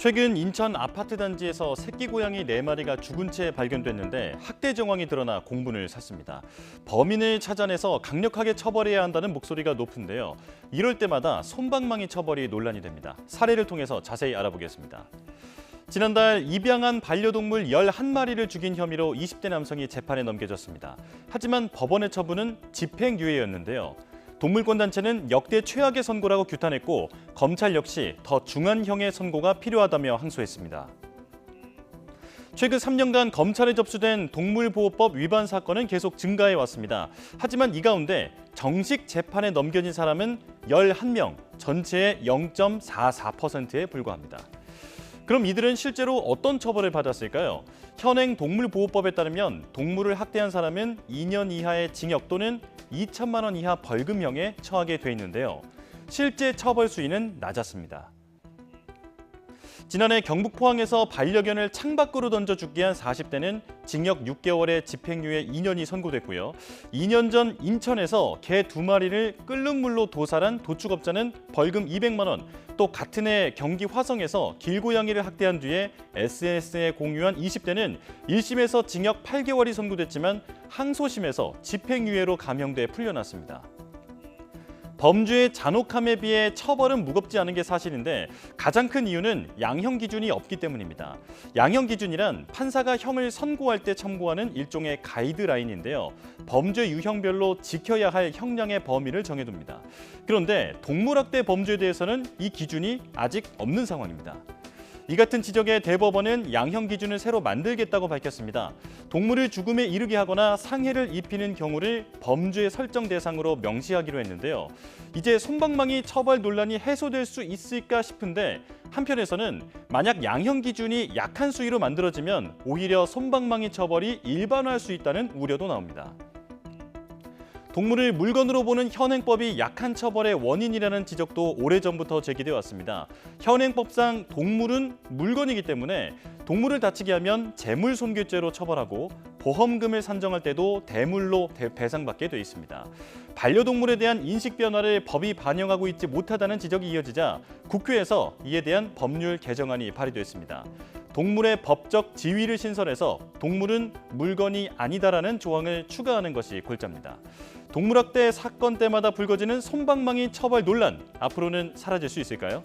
최근 인천 아파트 단지에서 새끼 고양이 4마리가 죽은 채 발견됐는데 학대 정황이 드러나 공분을 샀습니다. 범인을 찾아내서 강력하게 처벌해야 한다는 목소리가 높은데요. 이럴 때마다 솜방망이 처벌이 논란이 됩니다. 사례를 통해서 자세히 알아보겠습니다. 지난달 입양한 반려동물 11마리를 죽인 혐의로 20대 남성이 재판에 넘겨졌습니다. 하지만 법원의 처분은 집행유예였는데요. 동물권 단체는 역대 최악의 선고라고 규탄했고 검찰 역시 더 중한 형의 선고가 필요하다며 항소했습니다. 최근 3년간 검찰에 접수된 동물보호법 위반 사건은 계속 증가해 왔습니다. 하지만 이 가운데 정식 재판에 넘겨진 사람은 11명, 전체의 0.44%에 불과합니다. 그럼 이들은 실제로 어떤 처벌을 받았을까요? 현행 동물보호법에 따르면 동물을 학대한 사람은 2년 이하의 징역 또는 2천만 원 이하 벌금형에 처하게 돼 있는데요. 실제 처벌 수위는 낮았습니다. 지난해 경북 포항에서 반려견을 창밖으로 던져 죽게 한 40대는 징역 6개월에 집행유예 2년이 선고됐고요. 2년 전 인천에서 개 2마리를 끓는 물로 도살한 도축업자는 벌금 200만 원, 또 같은 해 경기 화성에서 길고양이를 학대한 뒤에 SNS에 공유한 20대는 1심에서 징역 8개월이 선고됐지만 항소심에서 집행유예로 감형돼 풀려났습니다. 범죄의 잔혹함에 비해 처벌은 무겁지 않은 게 사실인데 가장 큰 이유는 양형 기준이 없기 때문입니다. 양형 기준이란 판사가 형을 선고할 때 참고하는 일종의 가이드라인인데요. 범죄 유형별로 지켜야 할 형량의 범위를 정해둡니다. 그런데 동물학대 범죄에 대해서는 이 기준이 아직 없는 상황입니다. 이 같은 지적에 대법원은 양형 기준을 새로 만들겠다고 밝혔습니다. 동물을 죽음에 이르게 하거나 상해를 입히는 경우를 범죄 설정 대상으로 명시하기로 했는데요. 이제 솜방망이 처벌 논란이 해소될 수 있을까 싶은데 한편에서는 만약 양형 기준이 약한 수위로 만들어지면 오히려 솜방망이 처벌이 일반화할 수 있다는 우려도 나옵니다. 동물을 물건으로 보는 현행법이 약한 처벌의 원인이라는 지적도 오래전부터 제기되어 왔습니다. 현행법상 동물은 물건이기 때문에 동물을 다치게 하면 재물손괴죄로 처벌하고 보험금을 산정할 때도 대물로 배상받게 돼 있습니다. 반려동물에 대한 인식 변화를 법이 반영하고 있지 못하다는 지적이 이어지자 국회에서 이에 대한 법률 개정안이 발의됐습니다. 동물의 법적 지위를 신설해서 동물은 물건이 아니다라는 조항을 추가하는 것이 골자입니다. 동물학대 사건 때마다 불거지는 솜방망이 처벌 논란, 앞으로는 사라질 수 있을까요?